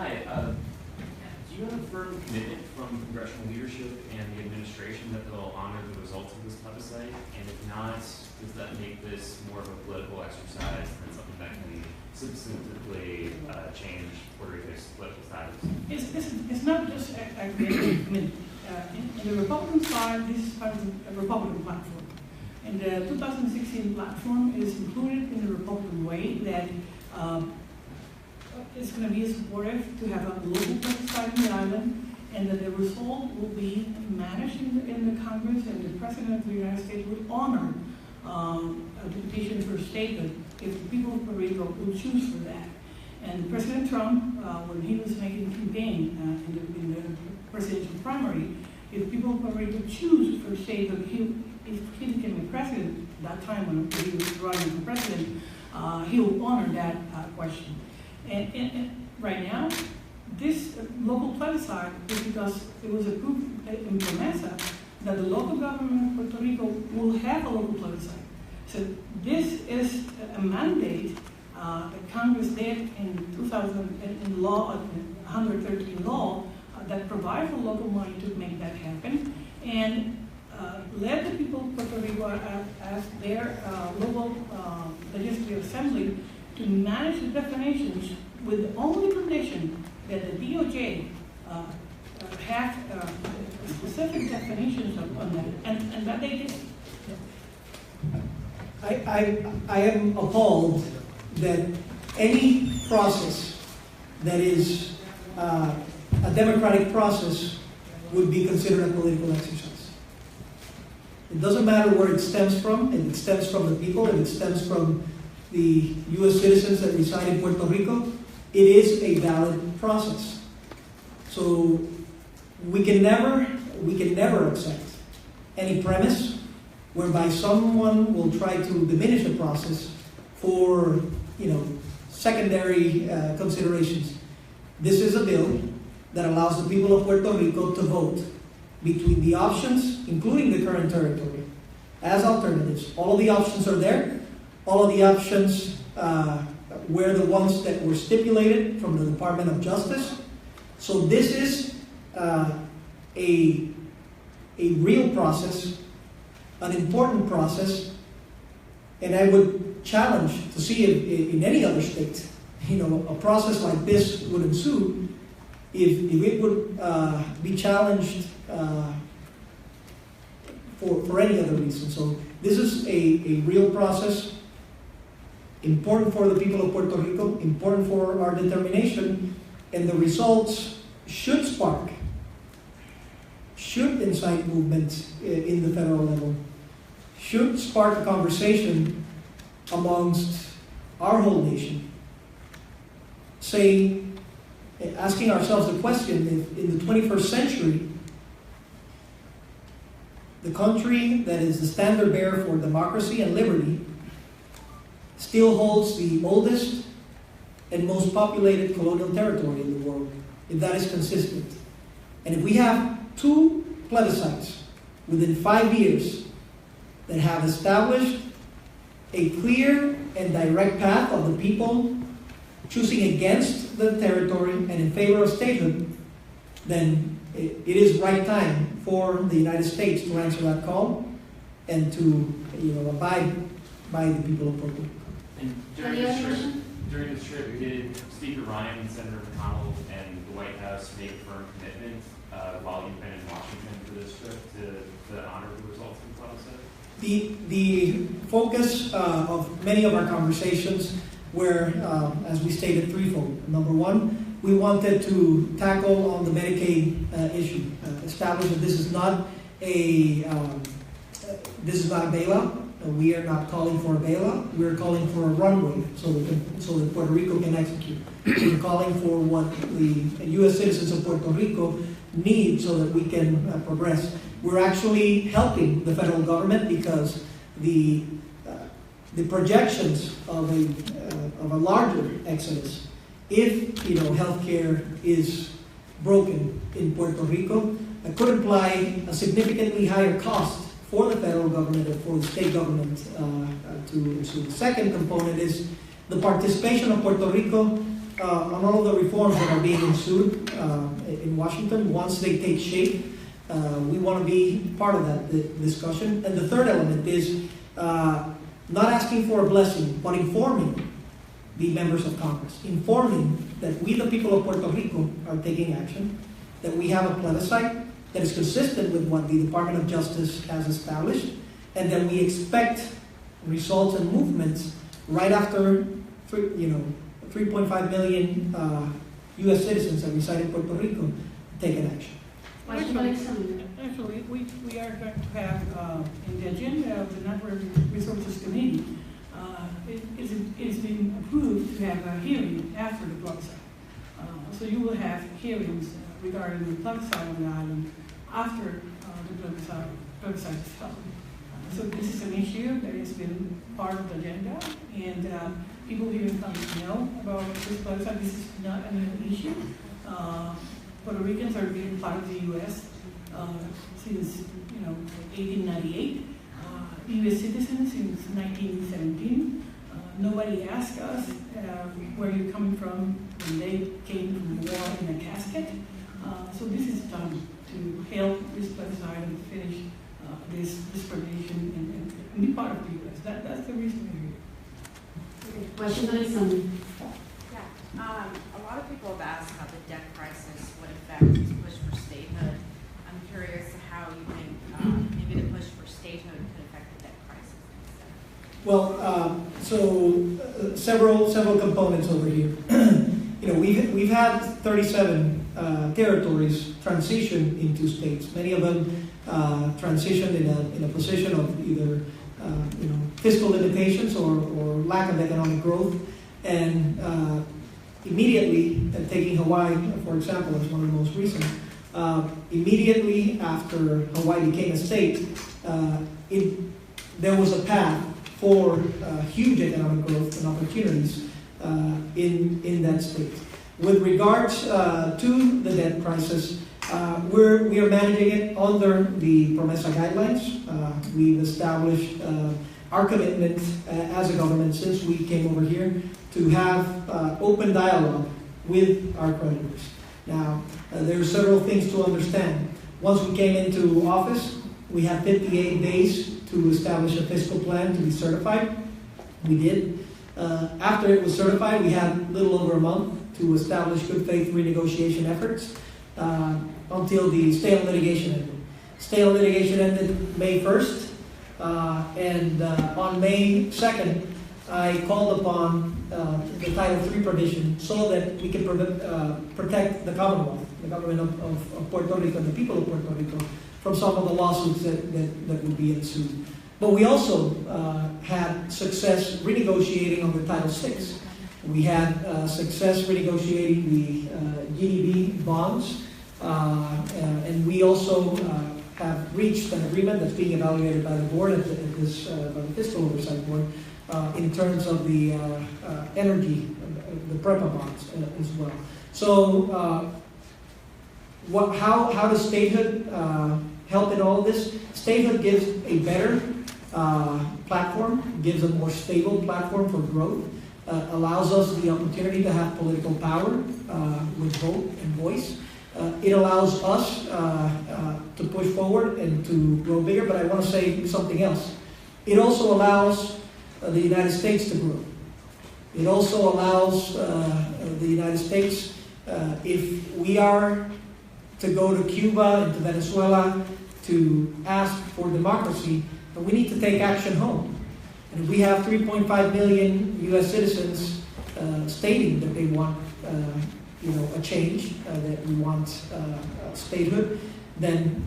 Hi. Do you have a firm commitment from congressional leadership and the administration that they'll honor the results of this plebiscite? And if not, does that make this more of a political exercise than something that can substantively change Puerto Rico's political status? It's not just agreement. In the Republican side, this is part of the Republican platform. And the 2016 platform is included in the Republican way that it's going to be supportive to have a local plebiscite in the island, and that the result will be managed in the Congress, and the President of the United States would honor a petition for statehood if the people of Puerto Rico will choose for that. And President Trump, when he was making campaign in the presidential primary, if people of Puerto Rico choose for statehood, if he became a president at that time when he was running for president, he will honor that question. And right now, this local plebiscite is because it was approved in promesa that the local government of Puerto Rico will have a local plebiscite. So this is a mandate that Congress did in 2000 in law, 113 law, that provides for local money to make that happen, and let the people of Puerto Rico ask their local legislative assembly to manage the definitions with the only condition that the DOJ have specific definitions on that, and that they did. I am appalled that any process that is a democratic process would be considered a political exercise. It doesn't matter where it stems from. If it stems from the people, if it stems from the U.S. citizens that reside in Puerto Rico, it is a valid process. So we can never accept any premise whereby someone will try to diminish the process for secondary considerations. This is a bill that allows the people of Puerto Rico to vote between the options, including the current territory, as alternatives. All of the options are there. All of the options were the ones that were stipulated from the Department of Justice. So this is a real process, an important process, and I would challenge to see if in any other state, a process like this would ensue, if it would be challenged for any other reason. So this is a real process, important for the people of Puerto Rico, important for our determination, and the results should incite movement in the federal level, should spark a conversation amongst our whole nation, asking ourselves the question, if in the 21st century, the country that is the standard bearer for democracy and liberty still holds the oldest and most populated colonial territory in the world, if that is consistent. And if we have two plebiscites within 5 years that have established a clear and direct path of the people choosing against the territory and in favor of statehood, then it is right time for the United States to answer that call and to abide by the people of Puerto Rico. And during this trip, did Speaker Ryan and Senator McConnell and the White House make a firm commitment while you've been in Washington for this trip to honor the results of the plebiscite? The focus of many of our conversations were, as we stated, threefold. Number one, we wanted to tackle on the Medicaid issue, establish that this is not a bailout. We are not calling for a bailout. We are calling for a runway so that Puerto Rico can execute. We're calling for what the U.S. citizens of Puerto Rico need so that we can progress. We're actually helping the federal government because the projections of a larger exodus, if healthcare is broken in Puerto Rico, could imply a significantly higher cost for the federal government and for the state government to ensue. The second component is the participation of Puerto Rico on all of the reforms that are being ensued in Washington. Once they take shape, we want to be part of that discussion. And the third element is not asking for a blessing, but informing the members of Congress, informing that we, the people of Puerto Rico, are taking action, that we have a plebiscite that is consistent with what the Department of Justice has established, and that we expect results and movements right after 3.5 million U.S. citizens that reside in Puerto Rico take an action. Actually, we are going to have in the agenda of the Natural Resources Committee, it's been approved to have a hearing after the plebiscite. So you will have hearings regarding the plebiscite on the island after the plebiscite is held. So this is an issue that has been part of the agenda, and people here in Congress know about this plebiscite. This is not a new issue. Puerto Ricans are being part of the U.S. Since 1898. U.S. citizens since 1917. Nobody asked us where you're coming from when they came from war in a casket. So this is done to help this plebiscite and finish this discrimination and be part of the U.S. That's the reason we're here. Question by someone. Yeah, a lot of people have asked how the debt crisis would affect this push for statehood. I'm curious how you think maybe the push for statehood could affect the debt crisis. Well, several components over here. We've had 37 territories transition into states. Many of them transitioned in a position of either fiscal limitations or lack of economic growth, and immediately, taking Hawaii for example as one of the most recent, immediately after Hawaii became a state, there was a path for huge economic growth and opportunities in that state. With regards to the debt crisis, we are managing it under the PROMESA guidelines. We've established our commitment as a government since we came over here to have open dialogue with our creditors. Now, there are several things to understand. Once we came into office, we had 58 days to establish a fiscal plan to be certified. We did. After it was certified, we had a little over a month to establish good faith renegotiation efforts until the stay on litigation ended. Stay on litigation ended May 1st, and on May 2nd, I called upon the Title III provision so that we can protect the Commonwealth, the government of Puerto Rico, and the people of Puerto Rico from some of the lawsuits that would be ensued. But we also had success renegotiating under Title VI. We had success renegotiating the GDB bonds, and we also have reached an agreement that's being evaluated by the board, by the Fiscal Oversight Board, in terms of the energy, the PREPA bonds as well. So how does statehood help in all of this? Statehood gives a better platform, gives a more stable platform for growth, allows us the opportunity to have political power with vote and voice. It allows us to push forward and to grow bigger, but I want to say something else. It also allows the United States to grow. It also allows the United States, if we are to go to Cuba and to Venezuela to ask for democracy, we need to take action home. And if we have 3.5 million U.S. citizens stating that they want a change, that we want statehood, then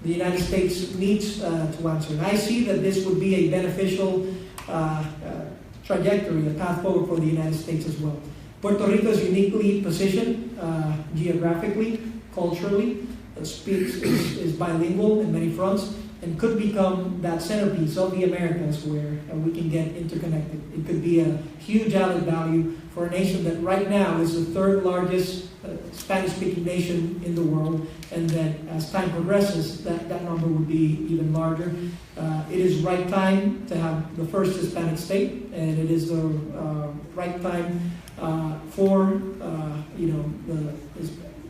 the United States needs to answer. And I see that this would be a beneficial trajectory, a path forward for the United States as well. Puerto Rico is uniquely positioned geographically, culturally, is bilingual in many fronts, and could become that centerpiece of the Americas where we can get interconnected. It could be a huge added value for a nation that right now is the third largest Spanish-speaking nation in the world, and that as time progresses, that number would be even larger. It is right time to have the first Hispanic state, and it is the right time for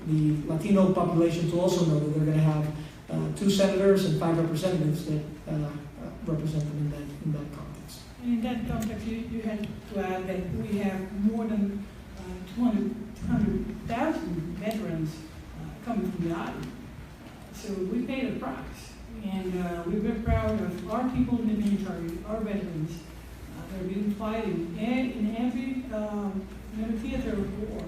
the Latino population to also know that they're going to have 2 senators and 5 representatives that represent them in that context. And in that context, you had to add that we have more than 200,000 veterans coming from the island. So we paid a price, and we're very proud of our people in the military, our veterans. They've been fighting in every theater of war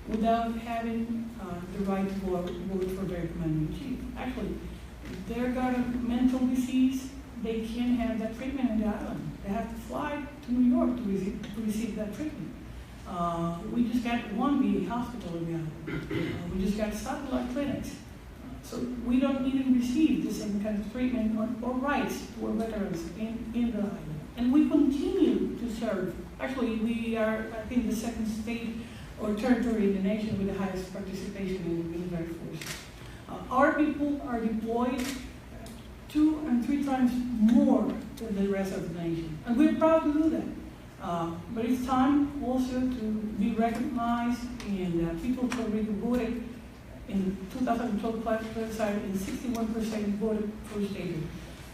without having the right to vote for their commander-in-chief. Actually, if they've got a mental disease, they can't have that treatment in the island. They have to fly to New York to receive that treatment. We just got one VA hospital in the island. We just got satellite clinics. So we don't even receive the same kind of treatment or rights to our veterans in the island. And we continue to serve. Actually, we are, I think, the second state or territory in the nation with the highest participation in the military forces. Our people are deployed 2 and 3 times more than the rest of the nation. And we're proud to do that. But it's time also to be recognized, and people of Puerto Rico voted in 2012 plebiscite, and 61% voted for statehood.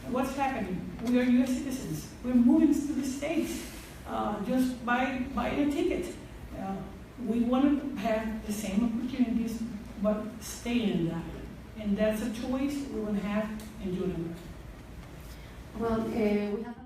What's happening? We are U.S. citizens. We're moving to the States just by buying a ticket. We want to have the same opportunities, but stay in that. And that's a choice we will have in June. Well, we have